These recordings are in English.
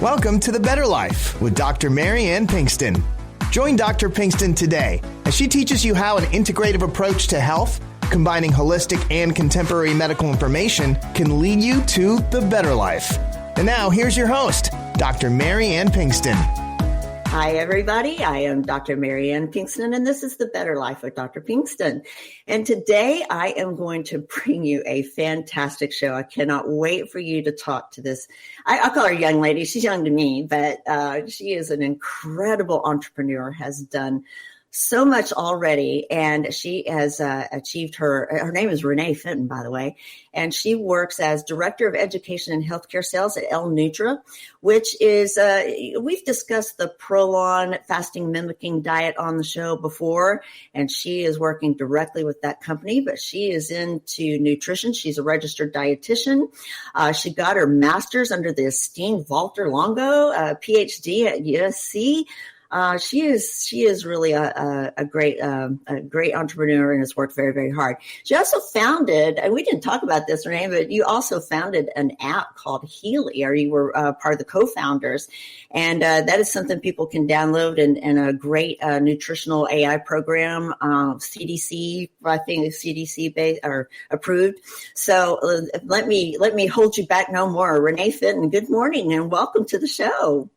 Welcome to The Better Life with Dr. Mary Ann Pinkston. Join Dr. Pinkston today as she teaches you how an integrative approach to health, combining holistic and contemporary medical information, can lead you to the better life. And now, here's your host, Dr. Mary Ann Pinkston. Hi, everybody. I am Dr. Mary Ann Pinkston, and this is The Better Life with Dr. Pinkston. And today I am going to bring you a fantastic show. I cannot wait for you to talk to this. I'll call her a young lady. She's young to me, but she is an incredible entrepreneur, has done so much already, and she has achieved her name is Renee Fitton, by the way, and she works as Director of Education and Healthcare Sales at L-Nutra, which is, we've discussed the Prolon Fasting Mimicking Diet on the show before, and she is working directly with that company, but she is into nutrition. She's a registered dietitian. She got her master's under the esteemed Walter Longo, PhD at USC. She is really a great entrepreneur and has worked very, very hard. She also founded, and we didn't talk about this, Renee, but you also founded an app called Healy, or you were part of the co-founders. And that is something people can download and a great nutritional AI program, CDC, I think CDC based or approved. So let me hold you back no more. Renee Fitton, good morning and welcome to the show.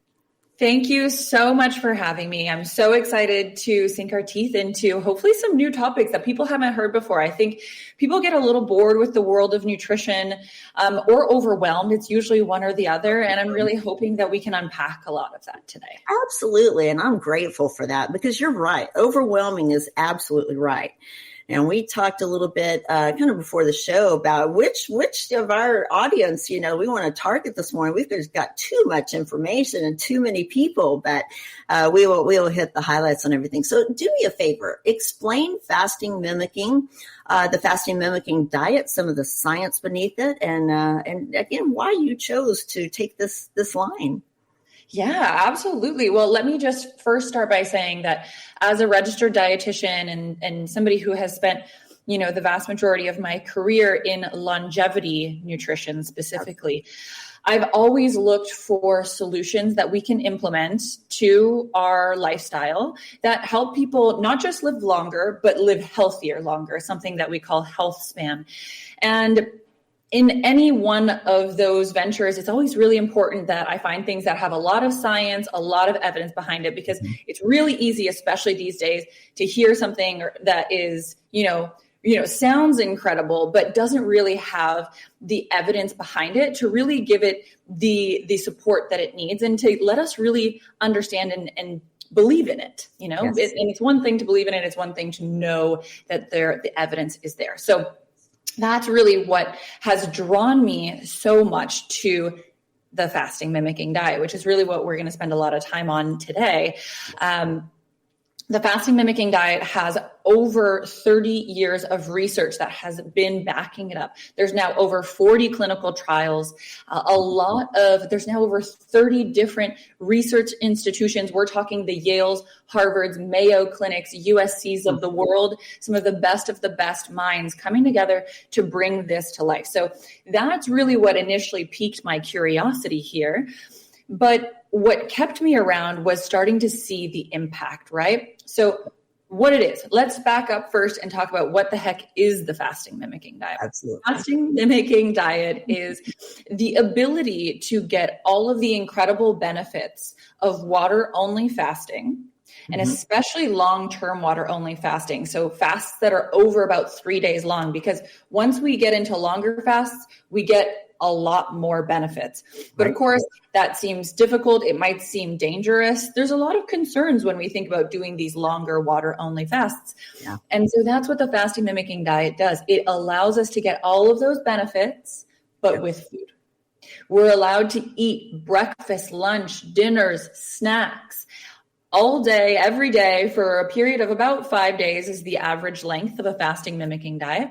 Thank you so much for having me. I'm so excited to sink our teeth into hopefully some new topics that people haven't heard before. I think people get a little bored with the world of nutrition or overwhelmed. It's usually one or the other. And I'm really hoping that we can unpack a lot of that today. Absolutely. And I'm grateful for that because you're right. Overwhelming is absolutely right. And we talked a little bit kind of before the show about which of our audience, we want to target this morning. We've just got too much information and too many people, but we will hit the highlights on everything. So do me a favor, explain fasting mimicking, the fasting mimicking diet, some of the science beneath it, and again, why you chose to take this line. Yeah, absolutely. Well, let me just first start by saying that as a registered dietitian and somebody who has spent, the vast majority of my career in longevity nutrition specifically, I've always looked for solutions that we can implement to our lifestyle that help people not just live longer, but live healthier longer, something that we call health span. And in any one of those ventures, it's always really important that I find things that have a lot of science, a lot of evidence behind it, because it's really easy, especially these days, to hear something that is, sounds incredible, but doesn't really have the evidence behind it to really give it the support that it needs and to let us really understand and believe in it, Yes. And it's one thing to believe in it. It's one thing to know that the evidence is there. So that's really what has drawn me so much to the fasting mimicking diet, which is really what we're going to spend a lot of time on today. The fasting mimicking diet has over 30 years of research that has been backing it up. There's now over 40 clinical trials, there's now over 30 different research institutions. We're talking the Yales, Harvards, Mayo Clinics, USCs of the world, some of the best minds coming together to bring this to life. So that's really what initially piqued my curiosity here. But what kept me around was starting to see the impact, right? So what it is, let's back up first and talk about what the heck is the fasting mimicking diet. Absolutely. Fasting mimicking diet is the ability to get all of the incredible benefits of water-only fasting, and especially long-term water-only fasting. So fasts that are over about 3 days long, because once we get into longer fasts, we get a lot more benefits. But of course, that seems difficult. It might seem dangerous. There's a lot of concerns when we think about doing these longer water-only fasts. Yeah. And so that's what the fasting mimicking diet does. It allows us to get all of those benefits, but with food. We're allowed to eat breakfast, lunch, dinners, snacks, all day, every day for a period of about 5 days is the average length of a fasting mimicking diet.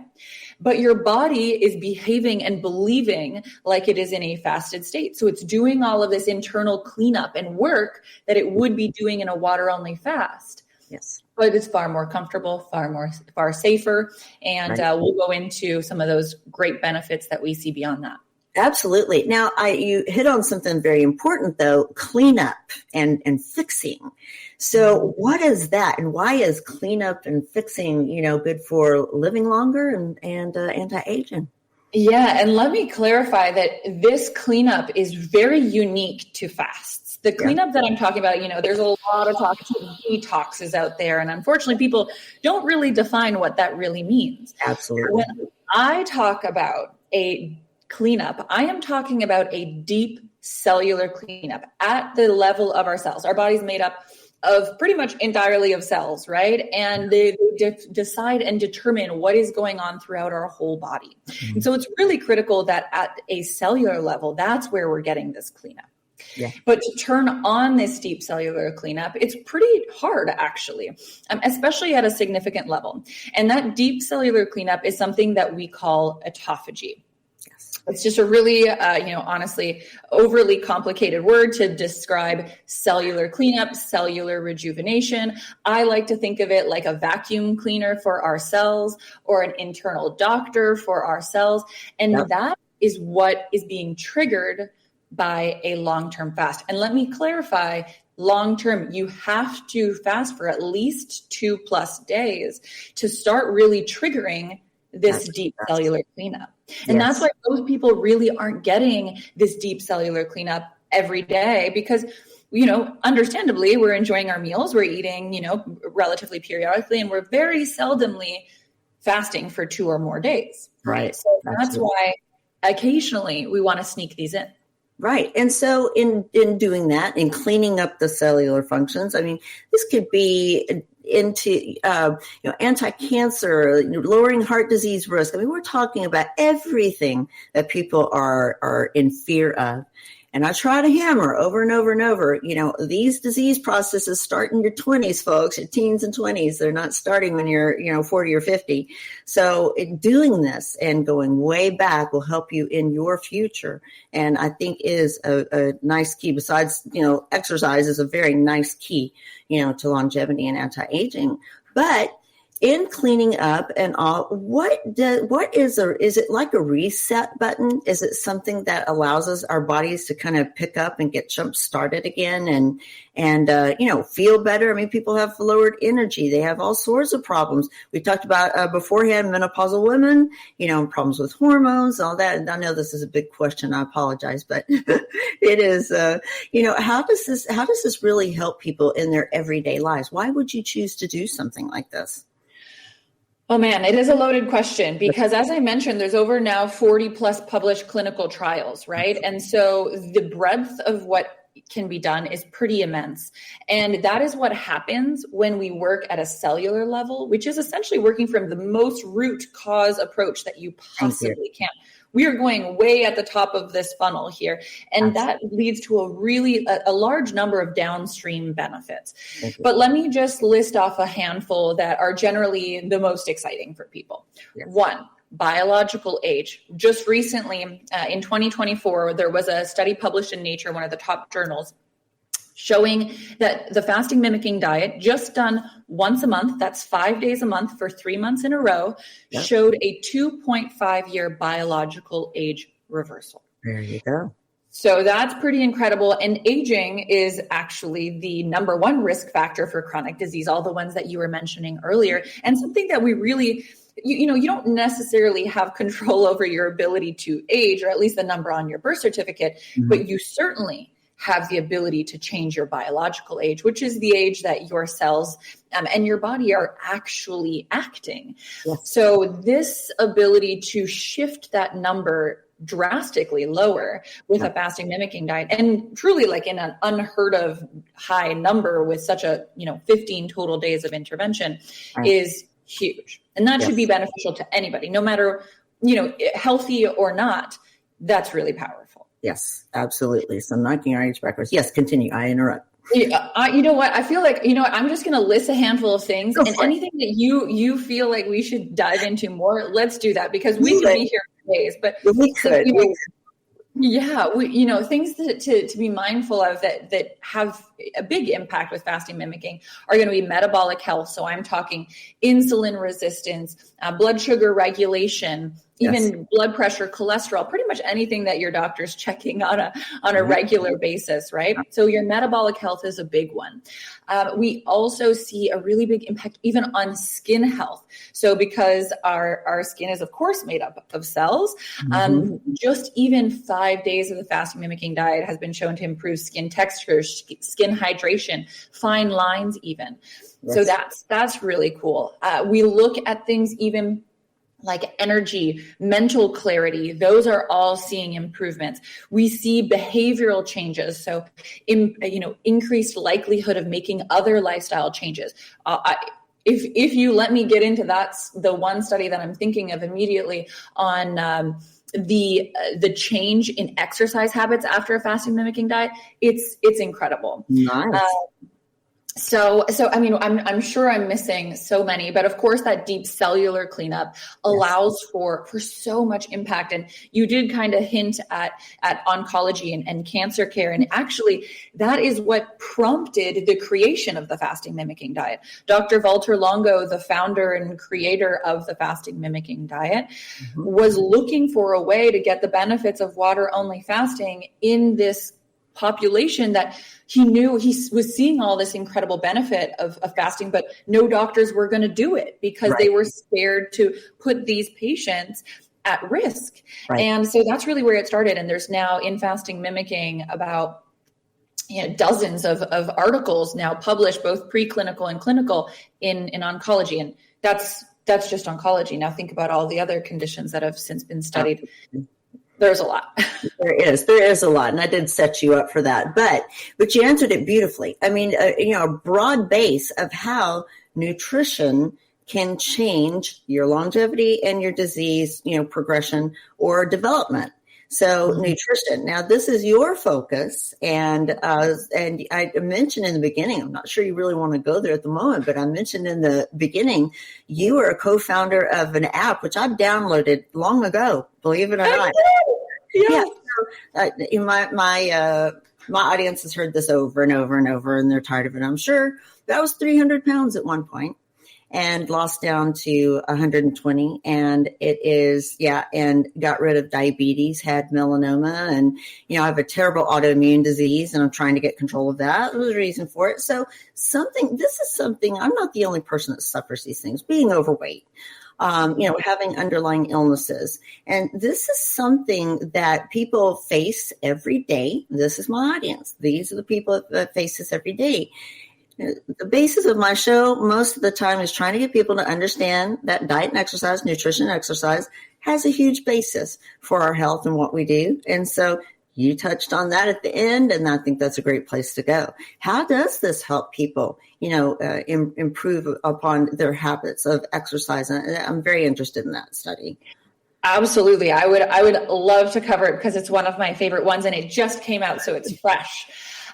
But your body is behaving and believing like it is in a fasted state. So it's doing all of this internal cleanup and work that it would be doing in a water-only fast. Yes. But it's far more comfortable, far safer. And we'll go into some of those great benefits that we see beyond that. Absolutely. Now, you hit on something very important, though, cleanup and fixing. So what is that? And why is cleanup and fixing, good for living longer and anti-aging? Yeah. And let me clarify that this cleanup is very unique to fasts. The cleanup that I'm talking about, there's a lot of talk about detoxes out there. And unfortunately, people don't really define what that really means. Absolutely. When I talk about a cleanup, I am talking about a deep cellular cleanup at the level of our cells. Our body's made up of pretty much entirely of cells, right? And they decide and determine what is going on throughout our whole body. Mm-hmm. And so it's really critical that at a cellular level, that's where we're getting this cleanup. Yeah. But to turn on this deep cellular cleanup, it's pretty hard, actually, especially at a significant level. And that deep cellular cleanup is something that we call autophagy. It's just a really, honestly, overly complicated word to describe cellular cleanup, cellular rejuvenation. I like to think of it like a vacuum cleaner for our cells or an internal doctor for our cells. And that is what is being triggered by a long-term fast. And let me clarify, long-term, you have to fast for at least 2+ days to start really triggering this deep cellular cleanup. And that's why most people really aren't getting this deep cellular cleanup every day because, understandably, we're enjoying our meals, we're eating, relatively periodically, and we're very seldomly fasting for 2 or more days. Right. So that's why occasionally we want to sneak these in. Right. And so in doing that, in cleaning up the cellular functions, this could be into, anti-cancer, lowering heart disease risk. We're talking about everything that people are in fear of. And I try to hammer over and over and over, these disease processes start in your 20s, folks, your teens and 20s. They're not starting when you're, 40 or 50. So doing this and going way back will help you in your future. And I think is a nice key. Besides, exercise is a very nice key, to longevity and anti-aging. But in cleaning up and all, is it like a reset button? Is it something that allows us, our bodies to kind of pick up and get jump started again and feel better? People have lowered energy. They have all sorts of problems. We talked about beforehand, menopausal women, problems with hormones, all that. And I know this is a big question. I apologize, but it is, how does this really help people in their everyday lives? Why would you choose to do something like this? Oh man, it is a loaded question because as I mentioned, there's over now 40+ published clinical trials, right? And so the breadth of what can be done is pretty immense. And that is what happens when we work at a cellular level, which is essentially working from the most root cause approach that you possibly can. We are going way at the top of this funnel here. And that leads to a large number of downstream benefits. But let me just list off a handful that are generally the most exciting for people. Yes. 1, biological age. Just recently, in 2024, there was a study published in Nature, one of the top journals, showing that the fasting mimicking diet, just done once a month, that's 5 days a month for 3 months in a row, showed a 2.5-year biological age reversal. There you go. So that's pretty incredible. And aging is actually the number 1 risk factor for chronic disease, all the ones that you were mentioning earlier, and something that we really, you don't necessarily have control over your ability to age, or at least the number on your birth certificate, but you certainly have the ability to change your biological age, which is the age that your cells and your body are actually acting. Yes. So this ability to shift that number drastically lower with a fasting mimicking diet, and truly like in an unheard of high number with such a 15 total days of intervention, is huge. And that should be beneficial to anybody, no matter healthy or not. That's really powerful. Yes, absolutely. So knocking our age backwards. Yes, continue. I interrupt. You know what? I feel like, I'm just going to list a handful of things, and anything that you feel like we should dive into more, let's do that, because we could be here for days. But we could. Things to be mindful of that have a big impact with fasting mimicking are going to be metabolic health. So I'm talking insulin resistance, blood sugar regulation, even blood pressure, cholesterol, pretty much anything that your doctor's checking on a regular basis, right? So your metabolic health is a big one. We also see a really big impact even on skin health. So because our skin is, of course, made up of cells, just even 5 days of the fasting mimicking diet has been shown to improve skin texture, skin hydration, fine lines even. So that's really cool. We look at things even like energy, mental clarity. Those are all seeing improvements. We see behavioral changes. So, increased likelihood of making other lifestyle changes. If you let me get into that's the one study that I'm thinking of immediately on the change in exercise habits after a fasting mimicking diet, it's incredible. Nice. So I mean, I'm sure I'm missing so many, but of course that deep cellular cleanup allows for so much impact. And you did kind of hint at oncology and cancer care. And actually that is what prompted the creation of the fasting mimicking diet. Dr. Walter Longo, the founder and creator of the fasting mimicking diet, was looking for a way to get the benefits of water only fasting in this population that he knew he was seeing all this incredible benefit of fasting, but no doctors were going to do it because they were scared to put these patients at risk. And so that's really where it started. And there's now in fasting mimicking about dozens of articles now published, both preclinical and clinical in oncology. And that's just oncology. Now think about all the other conditions that have since been studied. There's a lot. There is a lot. And I did set you up for that, but you answered it beautifully. I mean, a broad base of how nutrition can change your longevity and your disease, progression or development. So nutrition. Now this is your focus. And I mentioned in the beginning, I'm not sure you really want to go there at the moment, but I mentioned in the beginning, you are a co-founder of an app, which I've downloaded long ago, believe it or not. Yeah. So, my audience has heard this over and over and over, and they're tired of it. I'm sure. I was 300 pounds at one point and lost down to 120. And and got rid of diabetes, had melanoma, and, I have a terrible autoimmune disease and I'm trying to get control of that. There was a reason for it. So this is something, I'm not the only person that suffers these things, being overweight. Having underlying illnesses. And this is something that people face every day. This is my audience. These are the people that face this every day. The basis of my show most of the time is trying to get people to understand that diet and exercise, nutrition and exercise has a huge basis for our health and what we do. And so you touched on that at the end, and I think that's a great place to go. How does this help people, improve upon their habits of exercise? And I'm very interested in that study. Absolutely. I would love to cover it because it's one of my favorite ones and it just came out, so it's fresh.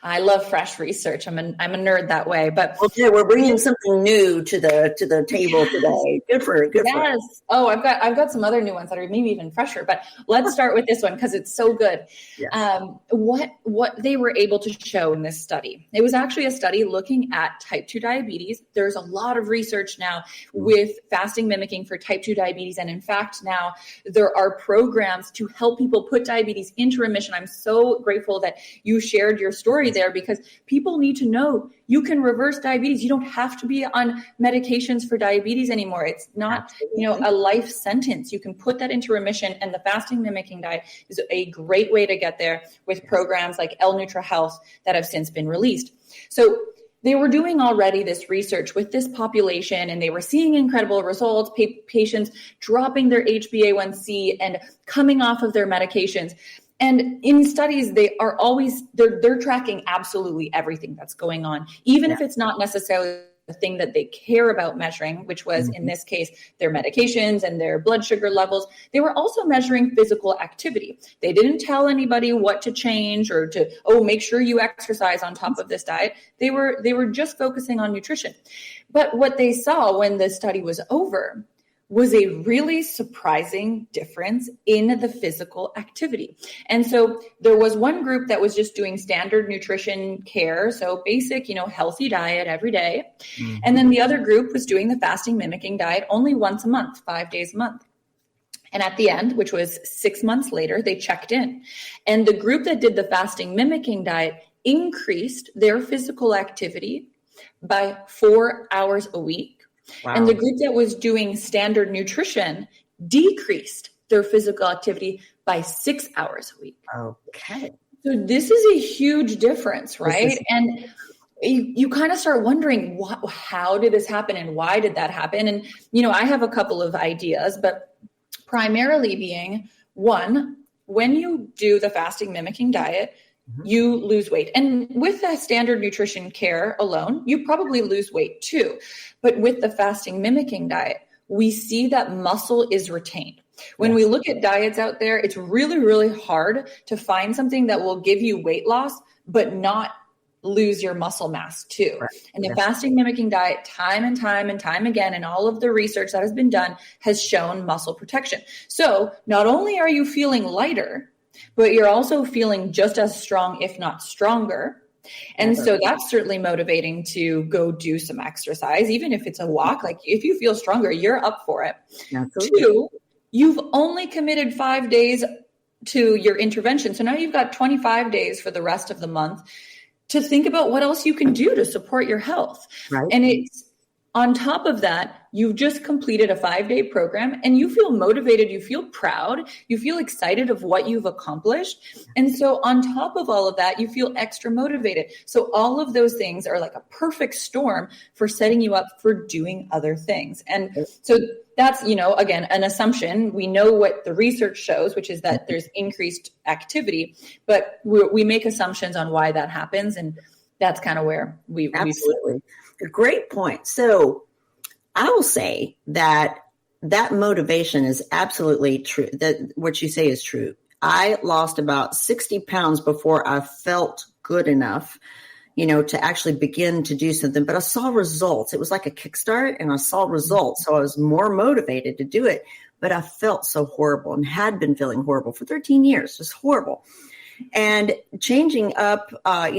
I love fresh research. I'm a nerd that way, but okay, we're bringing something new to the table today. Good for it. Yes. Oh, I've got some other new ones that are maybe even fresher, but let's start with this one because it's so good. Yes. What they were able to show in this study, it was actually a study looking at type 2 diabetes. There's a lot of research now with fasting mimicking for type 2 diabetes. And in fact, now there are programs to help people put diabetes into remission. I'm so grateful that you shared your story there because people need to know you can reverse diabetes. You don't have to be on medications for diabetes anymore. It's not, a life sentence. You can put that into remission, and the fasting mimicking diet is a great way to get there with programs like L-Nutra Health that have since been released. So they were doing already this research with this population, and they were seeing incredible results, patients dropping their HbA1c and coming off of their medications. And in studies, they're tracking absolutely everything that's going on, even if it's not necessarily the thing that they care about measuring, which was in this case, their medications and their blood sugar levels. They were also measuring physical activity. They didn't tell anybody what to change or to, make sure you exercise on top of this diet. They were just focusing on nutrition. But what they saw when the study was over was a really surprising difference in the physical activity. And so there was one group that was just doing standard nutrition care, so basic, healthy diet every day. And then the other group was doing the fasting mimicking diet only once a month, 5 days a month. And at the end, which was 6 months later, they checked in. And the group that did the fasting mimicking diet increased their physical activity by 4 hours a week. Wow. And the group that was doing standard nutrition decreased their physical activity by 6 hours a week. Okay. So this is a huge difference, right? And you kind of start wondering, how did this happen and why did that happen? And, I have a couple of ideas, but primarily being one, when you do the fasting mimicking diet, you lose weight. And with the standard nutrition care alone, you probably lose weight too. But with the fasting mimicking diet, we see that muscle is retained. When we look at diets out there, it's really, really hard to find something that will give you weight loss, but not lose your muscle mass too. Right. And the fasting mimicking diet, time and time and time again, and all of the research that has been done has shown muscle protection. So not only are you feeling lighter, but you're also feeling just as strong, if not stronger. And so that's certainly motivating to go do some exercise, even if it's a walk. Like if you feel stronger, you're up for it. Absolutely. 2, you've only committed 5 days to your intervention. So now you've got 25 days for the rest of the month to think about what else you can do to support your health. Right. And it's on top of that, you've just completed a 5-day program and you feel motivated, you feel proud, you feel excited of what you've accomplished. And so on top of all of that, you feel extra motivated. So all of those things are like a perfect storm for setting you up for doing other things. And so that's, again, an assumption. We know what the research shows, which is that there's increased activity, but we make assumptions on why that happens. And that's kind of where we absolutely. A great point. So I will say that motivation is absolutely true. That what you say is true. I lost about 60 pounds before I felt good enough, to actually begin to do something. But I saw results. It was like a kickstart and I saw results. So I was more motivated to do it. But I felt so horrible and had been feeling horrible for 13 years, just horrible. And changing up, diet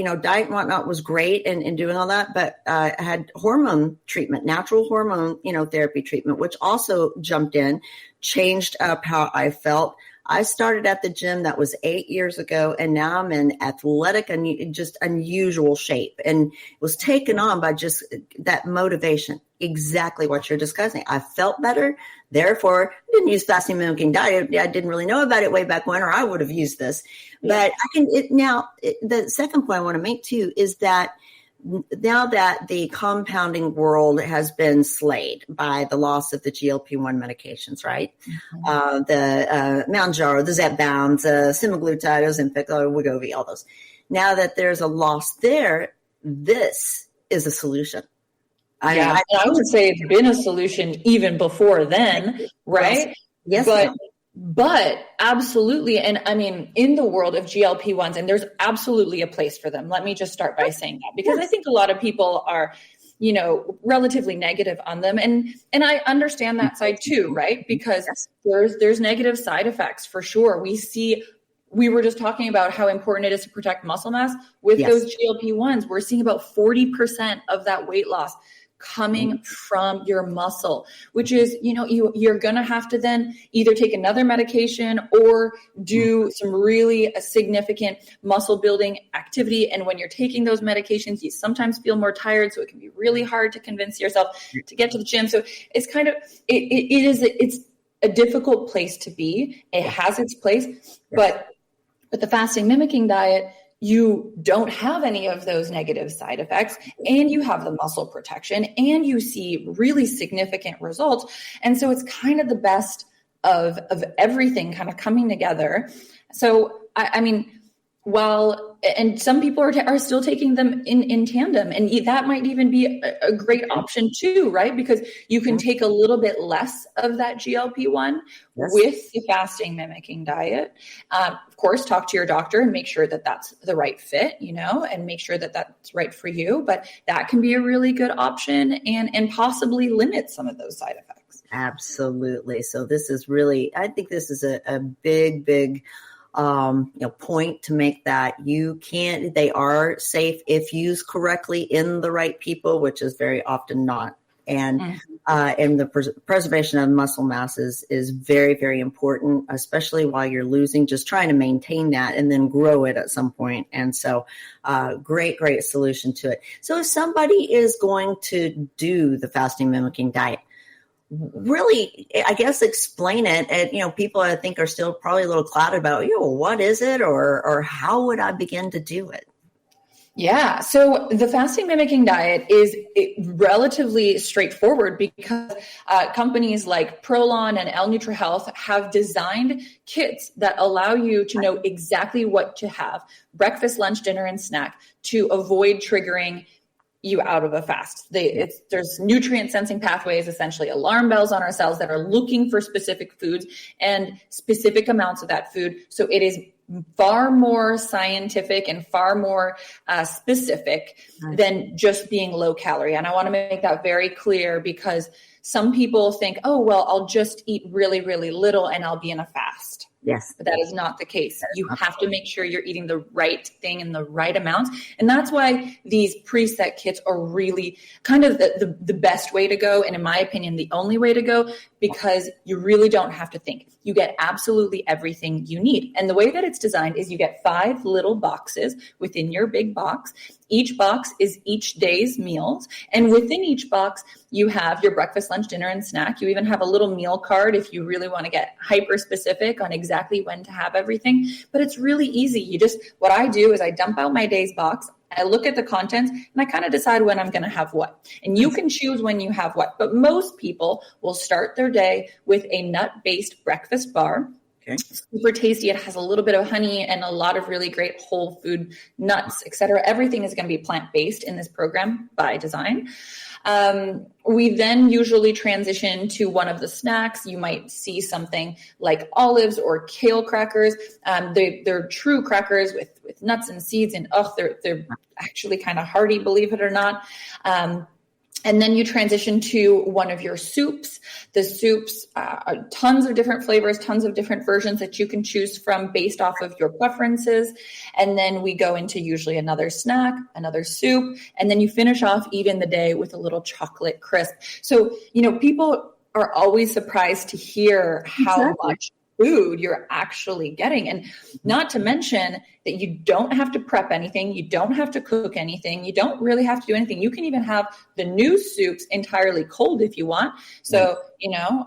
and whatnot was great and doing all that. But I had hormone treatment, natural hormone, therapy treatment, which also jumped in, changed up how I felt. I started at the gym. That was 8 years ago. And now I'm in athletic and just unusual shape, and was taken on by just that motivation. Exactly what you're discussing. I felt better. Therefore, I didn't use fasting mimicking diet. I didn't really know about it way back when, or I would have used this. But the second point I want to make too is that now that the compounding world has been slayed by the loss of the GLP-1 medications, right? Mm-hmm. The Mounjaro, the Zepbound, semaglutide, Ozempic, Wegovy, all those. Now that there's a loss there, this is a solution. I would say it's been a solution even before then, right? Yes. But absolutely. And I mean, in the world of GLP-1s, and there's absolutely a place for them. Let me just start by saying that, because I think a lot of people are, relatively negative on them. And I understand that side too, right? Because there's negative side effects for sure. We were just talking about how important it is to protect muscle mass with those GLP-1s. We're seeing about 40% of that weight loss coming from your muscle, which is, you're going to have to then either take another medication or do some really significant muscle building activity. And when you're taking those medications, you sometimes feel more tired. So it can be really hard to convince yourself to get to the gym. So it's kind of, it's a difficult place to be. It has its place, but with the fasting mimicking diet, you don't have any of those negative side effects, and you have the muscle protection, and you see really significant results. And so it's kind of the best of everything kind of coming together. So, I mean, and some people are still taking them in tandem, and that might even be a great option too, right? Because you can take a little bit less of that GLP-1 with the fasting mimicking diet. Of course, talk to your doctor and make sure that that's the right fit, and make sure that that's right for you. But that can be a really good option and possibly limit some of those side effects. Absolutely. So this is really, I think this is a big point to make, that they are safe if used correctly in the right people, which is very often not And the preservation of muscle mass is very, very important, especially while you're losing, just trying to maintain that and then grow it at some point. And so great solution to it. So if somebody is going to do the fasting mimicking diet, really, I guess, explain it. And, people I think are still probably a little clouded about, what is it, or how would I begin to do it? Yeah. So the fasting mimicking diet is relatively straightforward because companies like Prolon and L-Nutra Health have designed kits that allow you to know exactly what to have, breakfast, lunch, dinner, and snack, to avoid triggering you out of a fast. There's nutrient sensing pathways, essentially alarm bells on our cells that are looking for specific foods and specific amounts of that food. So it is far more scientific and far more specific than just being low calorie. And I want to make that very clear, because some people think, oh, well, I'll just eat really, really little and I'll be in a fast. Yes. But that is not the case. You have to make sure you're eating the right thing in the right amounts. And that's why these preset kits are really kind of the best way to go. And in my opinion, the only way to go, because you really don't have to think. You get absolutely everything you need. And the way that it's designed is you get 5 little boxes within your big box. Each box is each day's meals. And within each box, you have your breakfast, lunch, dinner, and snack. You even have a little meal card if you really want to get hyper specific on exactly when to have everything. But it's really easy. What I do is I dump out my day's box. I look at the contents and I kind of decide when I'm going to have what. And you can choose when you have what. But most people will start their day with a nut-based breakfast bar. Okay. Super tasty. It has a little bit of honey and a lot of really great whole food nuts, etc. Everything is going to be plant-based in this program by design. We then usually transition to one of the snacks. You might see something like olives or kale crackers. They're true crackers with nuts and seeds, and they're actually kind of hearty, believe it or not. And then you transition to one of your soups. The soups are tons of different flavors, tons of different versions that you can choose from based off of your preferences. And then we go into usually another snack, another soup, and then you finish off even the day with a little chocolate crisp. So, people are always surprised to hear how much food you're actually getting. And not to mention that you don't have to prep anything. You don't have to cook anything. You don't really have to do anything. You can even have the new soups entirely cold if you want. So,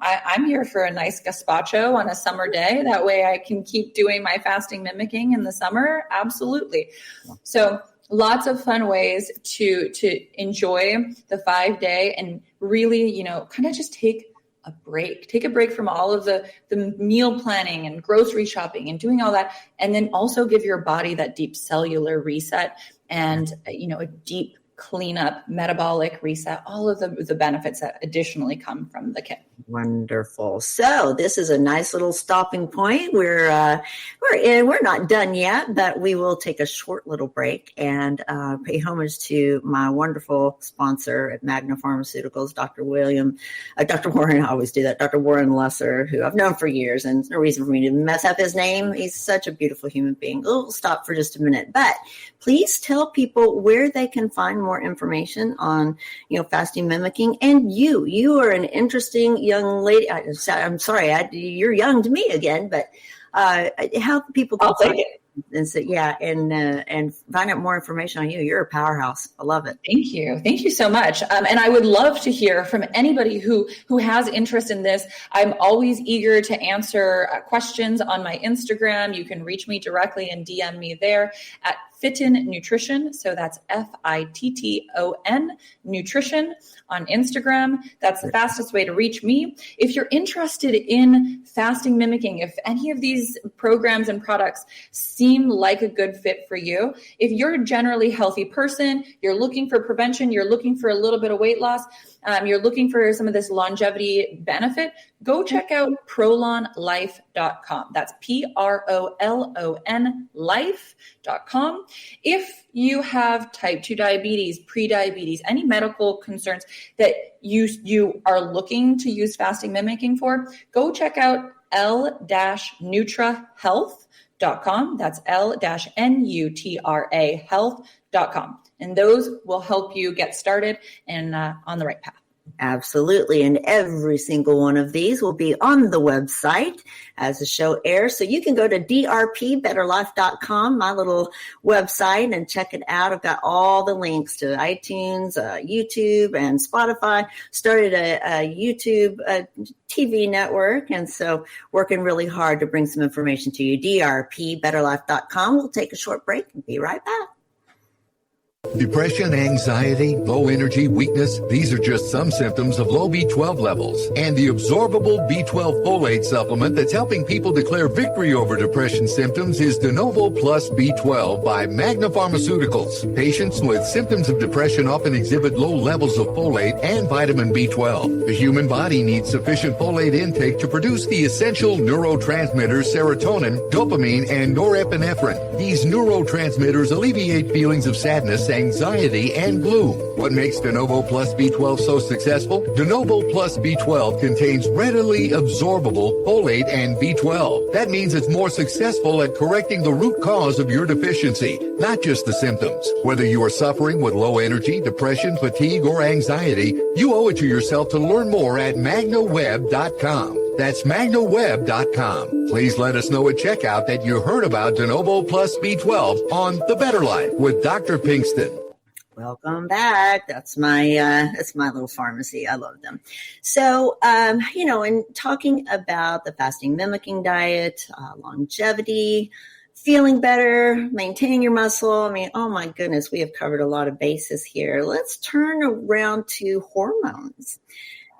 I'm here for a nice gazpacho on a summer day. That way I can keep doing my fasting mimicking in the summer. Absolutely. So lots of fun ways to enjoy the 5-day and really, kind of just take a break from all of the meal planning and grocery shopping and doing all that. And then also give your body that deep cellular reset and, a deep cleanup, metabolic reset, all of the benefits that additionally come from the kit. Wonderful. So this is a nice little stopping point. We're not done yet, but we will take a short little break and pay homage to my wonderful sponsor at Magna Pharmaceuticals, Dr. Warren. I always do that. Dr. Warren Lesser, who I've known for years, and there's no reason for me to mess up his name. He's such a beautiful human being. We'll stop for just a minute, but please tell people where they can find more information on, fasting mimicking. And you are an interesting young lady. I'm sorry, you're young to me again, but how people can take it. And so, and find out more information on you. You're a powerhouse. I love it. Thank you so much. And I would love to hear from anybody who has interest in this. I'm always eager to answer questions on my Instagram. You can reach me directly and DM me there at Fitton Nutrition. So that's FITTON Nutrition on Instagram. That's the fastest way to reach me. If you're interested in fasting mimicking, if any of these programs and products seem like a good fit for you, if you're a generally healthy person, you're looking for prevention, you're looking for a little bit of weight loss, you're looking for some of this longevity benefit, go check out prolonlife.com. That's PROLON life.com. If you have type 2 diabetes, pre-diabetes, any medical concerns that you are looking to use fasting mimicking for, go check out L-Nutra Health.com. That's L-Nutra health.com. And those will help you get started and on the right path. Absolutely. And every single one of these will be on the website as the show airs. So you can go to drpbetterlife.com, my little website, and check it out. I've got all the links to iTunes, YouTube, and Spotify. Started a YouTube TV network. And so working really hard to bring some information to you. drpbetterlife.com. We'll take a short break and be right back. Depression, anxiety, low energy, weakness, these are just some symptoms of low B12 levels. And the absorbable B12 folate supplement that's helping people declare victory over depression symptoms is De Novo Plus B12 by Magna Pharmaceuticals. Patients with symptoms of depression often exhibit low levels of folate and vitamin B12. The human body needs sufficient folate intake to produce the essential neurotransmitters serotonin, dopamine, and norepinephrine. These neurotransmitters alleviate feelings of sadness, anxiety, and gloom. What makes De Novo Plus B12 so successful? De Novo Plus B12 contains readily absorbable folate and B12. That means it's more successful at correcting the root cause of your deficiency, not just the symptoms. Whether you are suffering with low energy, depression, fatigue, or anxiety, you owe it to yourself to learn more at magnaweb.com. That's magnaweb.com. Please let us know at checkout that you heard about De Novo Plus B12 on The Better Life with Dr. Pinkston. Welcome back. That's my little pharmacy. I love them. So, in talking about the fasting mimicking diet, longevity, feeling better, maintaining your muscle. I mean, oh my goodness, we have covered a lot of bases here. Let's turn around to hormones.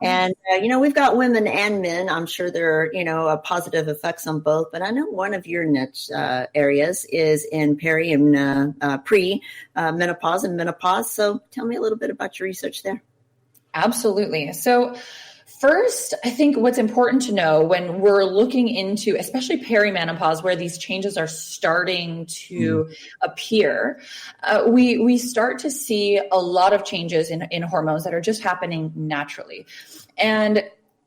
And, we've got women and men. I'm sure there are, positive effects on both. But I know one of your niche areas is in peri and pre-menopause and menopause. So tell me a little bit about your research there. Absolutely. So first, I think what's important to know when we're looking into, especially perimenopause, where these changes are starting to appear, we start to see a lot of changes in hormones that are just happening naturally. And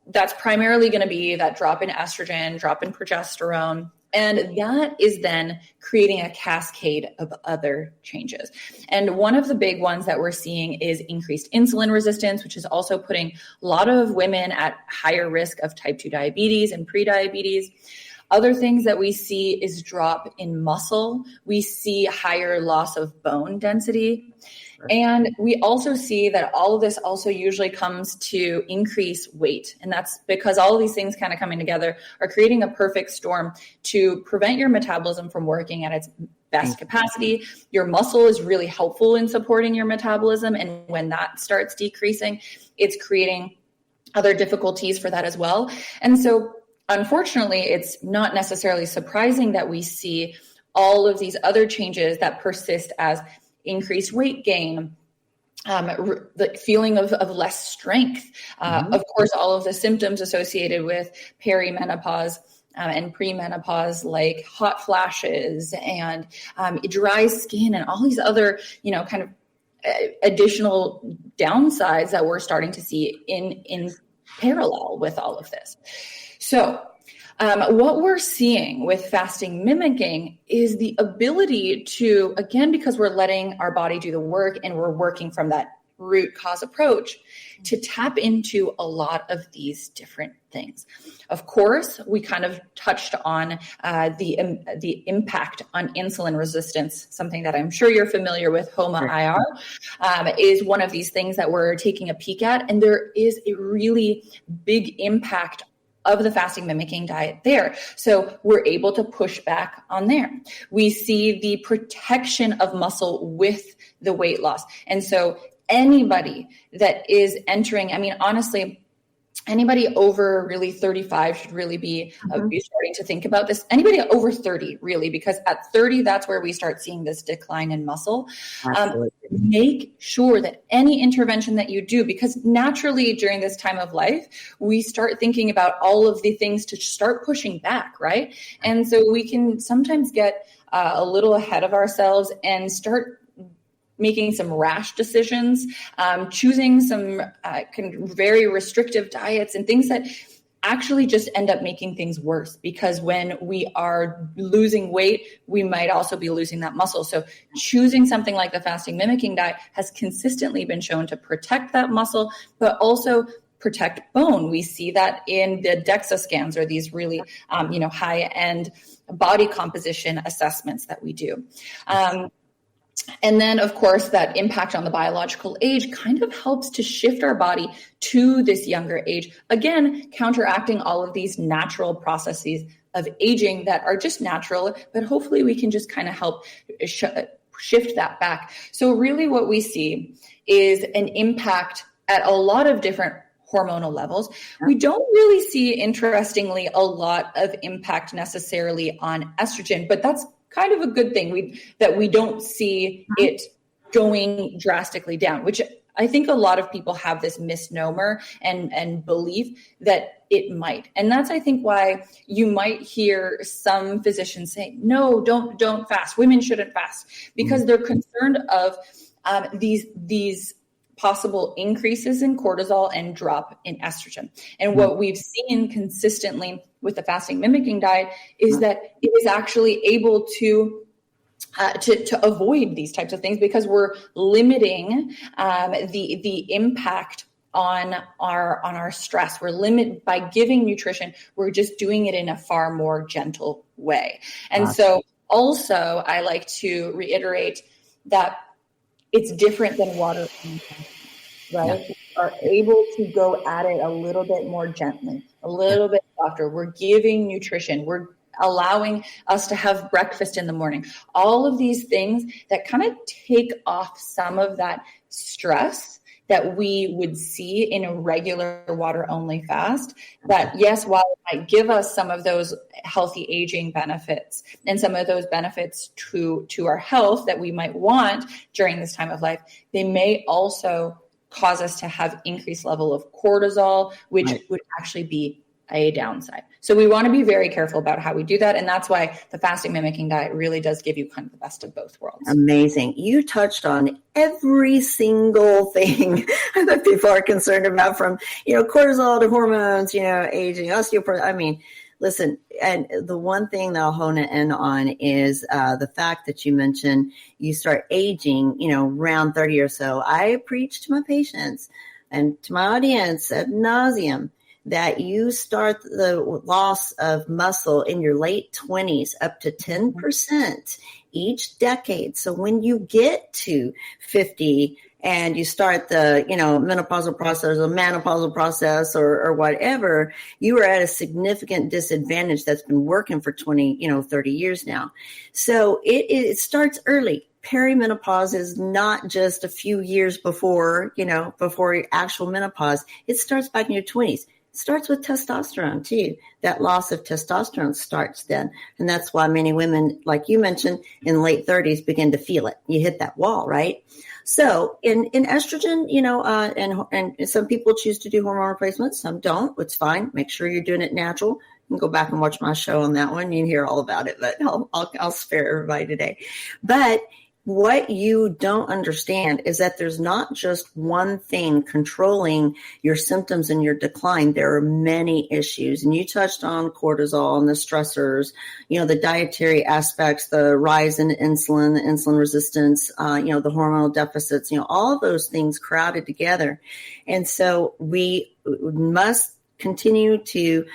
that's primarily going to be that drop in estrogen, drop in progesterone. And that is then creating a cascade of other changes. And one of the big ones that we're seeing is increased insulin resistance, which is also putting a lot of women at higher risk of type 2 diabetes and prediabetes. Other things that we see is drop in muscle. We see higher loss of bone density. And we also see that all of this also usually comes to increase weight. And that's because all of these things kind of coming together are creating a perfect storm to prevent your metabolism from working at its best capacity. Your muscle is really helpful in supporting your metabolism. And when that starts decreasing, it's creating other difficulties for that as well. And so unfortunately, it's not necessarily surprising that we see all of these other changes that persist as increased weight gain, the feeling of less strength, of course, all of the symptoms associated with perimenopause and premenopause, like hot flashes and dry skin and all these other, kind of additional downsides that we're starting to see in parallel with all of this. So what we're seeing with fasting mimicking is the ability to, again, because we're letting our body do the work and we're working from that root cause approach, to tap into a lot of these different things. Of course, we kind of touched on the impact on insulin resistance, something that I'm sure you're familiar with. HOMA-IR is one of these things that we're taking a peek at. And there is a really big impact of the fasting mimicking diet there. So we're able to push back on there. We see the protection of muscle with the weight loss. And so anybody that is entering, honestly, anybody over really 35 should really be starting to think about this. Anybody over 30, really, because at 30, that's where we start seeing this decline in muscle. Make sure that any intervention that you do, because naturally during this time of life, we start thinking about all of the things to start pushing back, right? And so we can sometimes get a little ahead of ourselves and start making some rash decisions, choosing some kind of very restrictive diets and things that actually just end up making things worse, because when we are losing weight, we might also be losing that muscle. So choosing something like the fasting mimicking diet has consistently been shown to protect that muscle, but also protect bone. We see that in the DEXA scans, or these really, high-end body composition assessments that we do. And then, of course, that impact on the biological age kind of helps to shift our body to this younger age, again, counteracting all of these natural processes of aging that are just natural, but hopefully we can just kind of help shift that back. So really what we see is an impact at a lot of different hormonal levels. We don't really see, interestingly, a lot of impact necessarily on estrogen, but that's kind of a good thing, that we don't see it going drastically down, which I think a lot of people have this misnomer and belief that it might. And that's, I think, why you might hear some physicians say, no, don't fast. Women shouldn't fast, because they're concerned of these possible increases in cortisol and drop in estrogen. And what we've seen consistently with the fasting mimicking diet is that it is actually able to avoid these types of things, because we're limiting the impact on our stress. We're limited by giving nutrition. We're just doing it in a far more gentle way. And so also I like to reiterate that it's different than water, right? We are able to go at it a little bit more gently, a little bit softer. We're giving nutrition. We're allowing us to have breakfast in the morning. All of these things that kind of take off some of that stress that we would see in a regular water-only fast. That, yes, while it might give us some of those healthy aging benefits and some of those benefits to our health that we might want during this time of life, they may also cause us to have increased level of cortisol, which would actually be a downside. So we want to be very careful about how we do that. And that's why the fasting mimicking diet really does give you kind of the best of both worlds. Amazing. You touched on every single thing that people are concerned about, from, cortisol to hormones, aging, osteoporosis. I mean, listen, and the one thing that I'll hone it in on is the fact that you mentioned you start aging, around 30 or so. I preach to my patients and to my audience ad nauseum that you start the loss of muscle in your late 20s up to 10% each decade. So when you get to 50 and you start the, menopausal process or menopausal process or whatever, you are at a significant disadvantage that's been working for 20, 30 years now. So it starts early. Perimenopause is not just a few years before, before actual menopause. It starts back in your 20s. It starts with testosterone too. That loss of testosterone starts then. And that's why many women, like you mentioned, in late 30s begin to feel it. You hit that wall, right? So in estrogen, and some people choose to do hormone replacements, some don't. It's fine. Make sure you're doing it natural. You can go back and watch my show on that one. You can hear all about it, but I'll spare everybody today. But what you don't understand is that there's not just one thing controlling your symptoms and your decline. There are many issues. And you touched on cortisol and the stressors, the dietary aspects, the rise in insulin, the insulin resistance, the hormonal deficits, all of those things crowded together. And so we must continue to,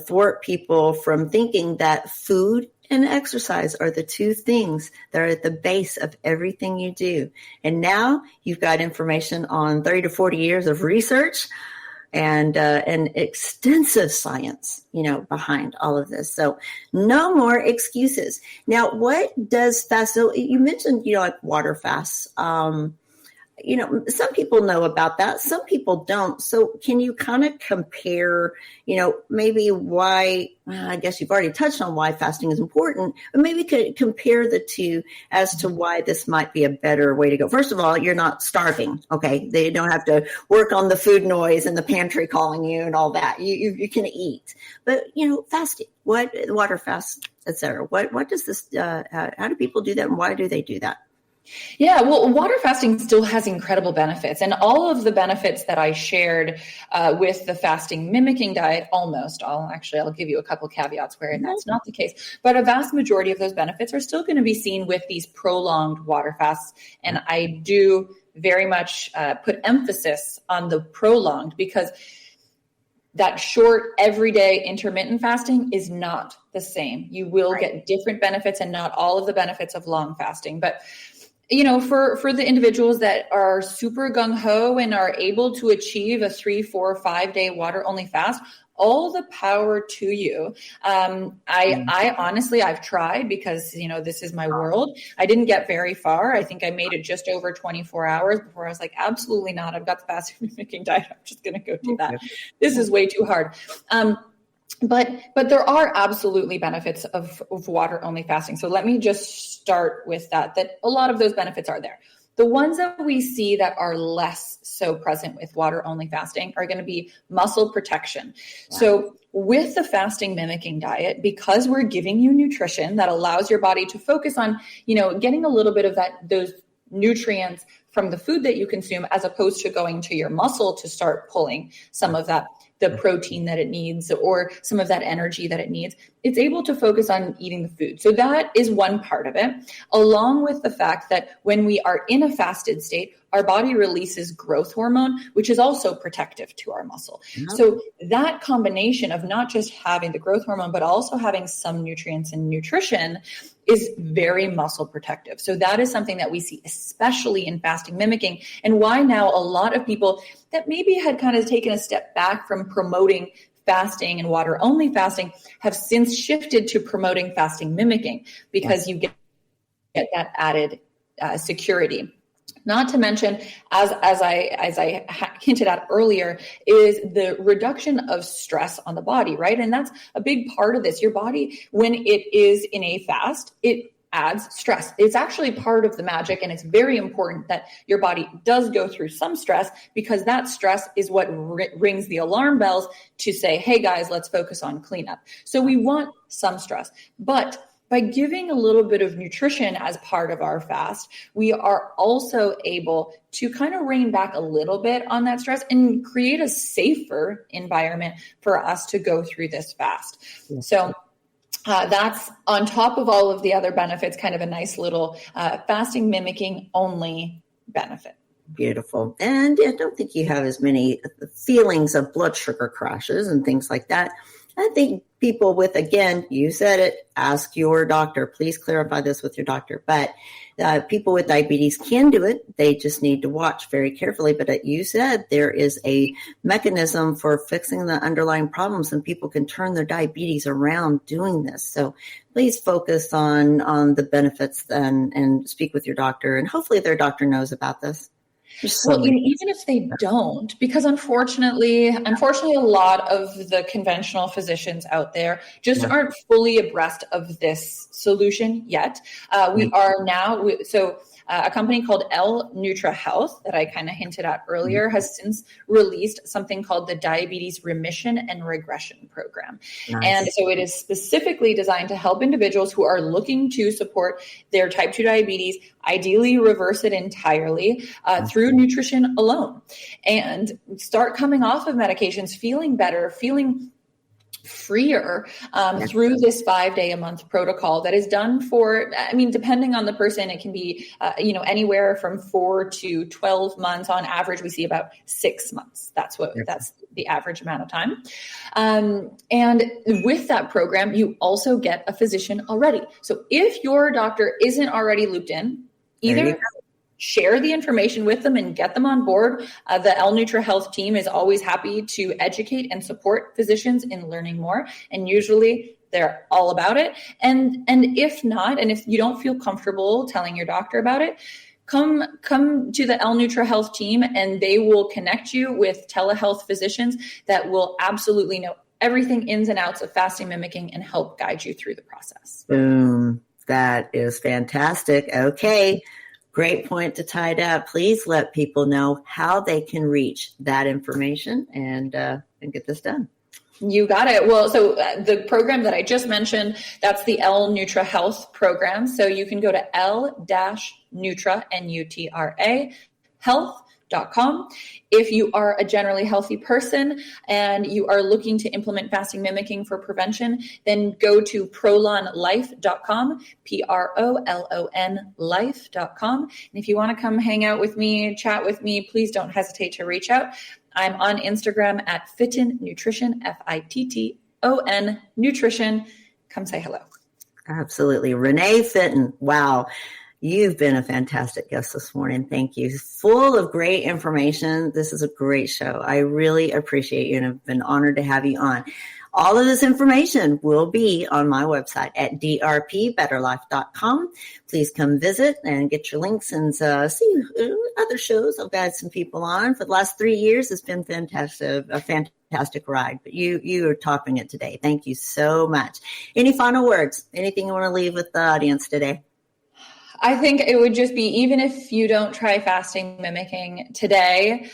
thwart people from thinking that food and exercise are the two things that are at the base of everything you do. And now you've got information on 30 to 40 years of research and extensive science, behind all of this. So no more excuses. Now, what does fast? So you mentioned, like water fasts. Some people know about that. Some people don't. So can you kind of compare, maybe why, I guess you've already touched on why fasting is important, but maybe could compare the two as to why this might be a better way to go. First of all, you're not starving. Okay. They don't have to work on the food noise and the pantry calling you and all that. You can eat, but fasting, water fast, et cetera. What does this, how do people do that and why do they do that? Yeah, well, water fasting still has incredible benefits, and all of the benefits that I shared with the fasting mimicking diet, almost all, actually, I'll give you a couple caveats where that's not the case, but a vast majority of those benefits are still going to be seen with these prolonged water fasts. And I do very much put emphasis on the prolonged, because that short everyday intermittent fasting is not the same. You will get different benefits and not all of the benefits of long fasting. But for the individuals that are super gung-ho and are able to achieve a 3, 4, 5 day water only fast, all the power to you. I honestly, I've tried, because, this is my world. I didn't get very far. I think I made it just over 24 hours before I was like, absolutely not. I've got the fasting mimicking diet. I'm just going to go do that. This is way too hard. But there are absolutely benefits of water only fasting. So let me just start with that a lot of those benefits are there. The ones that we see that are less so present with water only fasting are going to be muscle protection. Wow. So with the fasting mimicking diet, because we're giving you nutrition that allows your body to focus on, getting a little bit of those nutrients from the food that you consume, as opposed to going to your muscle to start pulling some of that, the protein that it needs, or some of that energy that it needs, it's able to focus on eating the food. So that is one part of it, along with the fact that when we are in a fasted state, our body releases growth hormone, which is also protective to our muscle. Mm-hmm. So that combination of not just having the growth hormone, but also having some nutrients and nutrition is very muscle protective. So that is something that we see, especially in fasting mimicking, and why now a lot of people that maybe had kind of taken a step back from promoting fasting and water only fasting have since shifted to promoting fasting mimicking, because you get that added security. Not to mention, as I hinted at earlier, is the reduction of stress on the body, right? And that's a big part of this. Your body, when it is in a fast, it adds stress. It's actually part of the magic, and it's very important that your body does go through some stress, because that stress is what rings the alarm bells to say, hey guys, let's focus on cleanup. So we want some stress, but by giving a little bit of nutrition as part of our fast, we are also able to kind of rein back a little bit on that stress and create a safer environment for us to go through this fast. Yeah. So that's on top of all of the other benefits, kind of a nice little fasting mimicking only benefit. Beautiful. And I don't think you have as many feelings of blood sugar crashes and things like that. I think people with, again, you said it, ask your doctor. Please clarify this with your doctor. But people with diabetes can do it. They just need to watch very carefully. But you said there is a mechanism for fixing the underlying problems, and people can turn their diabetes around doing this. So please focus on the benefits and speak with your doctor. And hopefully their doctor knows about this. Well, even if they don't, because unfortunately, a lot of the conventional physicians out there just aren't fully abreast of this solution yet. We are now, a company called L-Nutra Health that I kind of hinted at earlier has since released something called the Diabetes Remission and Regression Program. Nice. And so it is specifically designed to help individuals who are looking to support their type 2 diabetes, ideally reverse it entirely through nutrition alone, and start coming off of medications, feeling better, feeling freer through this 5 day a month protocol that is done for, depending on the person, it can be, anywhere from 4 to 12 months. On average, we see about 6 months. That's the average amount of time. And with that program, you also get a physician already. So if your doctor isn't already looped in, either share the information with them and get them on board. The L-Nutra Health team is always happy to educate and support physicians in learning more. And usually they're all about it. And if not, and if you don't feel comfortable telling your doctor about it, come to the L-Nutra Health team, and they will connect you with telehealth physicians that will absolutely know everything ins and outs of fasting mimicking and help guide you through the process. Boom. That is fantastic. Okay. Great point to tie it up. Please let people know how they can reach that information and get this done. You got it. Well, so the program that I just mentioned, that's the L-Nutra Health program. So you can go to L-Nutra, N-U-T-R-A, health.com. If you are a generally healthy person and you are looking to implement fasting mimicking for prevention, then go to prolonlife.com, Prolon life.com. And if you want to come hang out with me, chat with me, please don't hesitate to reach out. I'm on Instagram at Fitton Nutrition, Fitton Nutrition. Come say hello. Absolutely. Renee Fitton. Wow. You've been a fantastic guest this morning. Thank you. Full of great information. This is a great show. I really appreciate you and I've been honored to have you on. All of this information will be on my website at drpbetterlife.com. Please come visit and get your links and see other shows. I've had some people on for the last 3 years. It's been fantastic, a fantastic ride. But you are topping it today. Thank you so much. Any final words? Anything you want to leave with the audience today? I think it would just be, even if you don't try fasting mimicking today,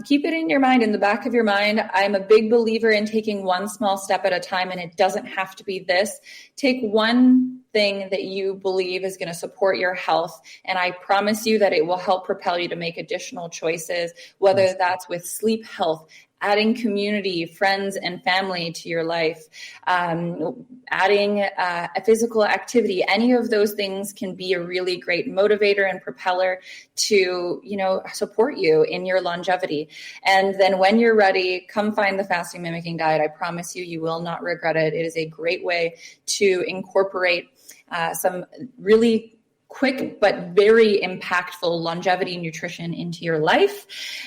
keep it in your mind, in the back of your mind. I'm a big believer in taking one small step at a time, and it doesn't have to be this. Take one thing that you believe is going to support your health, and I promise you that it will help propel you to make additional choices, whether that's with sleep health, adding community, friends, and family to your life, adding a physical activity. Any of those things can be a really great motivator and propeller to, support you in your longevity. And then when you're ready, come find the Fasting Mimicking Diet. I promise you, you will not regret it. It is a great way to incorporate some really quick but very impactful longevity nutrition into your life.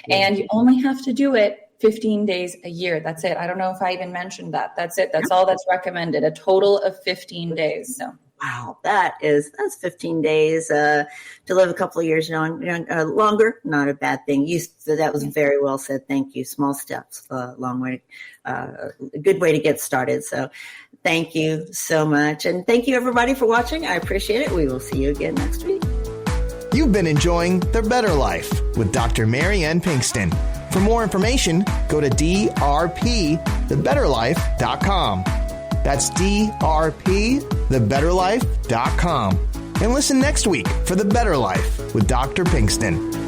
And you only have to do it 15 days a year. That's it. I don't know if I even mentioned that. That's it. That's all that's recommended. A total of 15 days. So. Wow, that's 15 days to live a couple of years longer. Not a bad thing. That was very well said. Thank you. Small steps, long way, a good way to get started. So thank you so much. And thank you everybody for watching. I appreciate it. We will see you again next week. You've been enjoying The Better Life with Dr. Marianne Pinkston. For more information, go to drpthebetterlife.com. That's drpthebetterlife.com. And listen next week for The Better Life with Dr. Pinkston.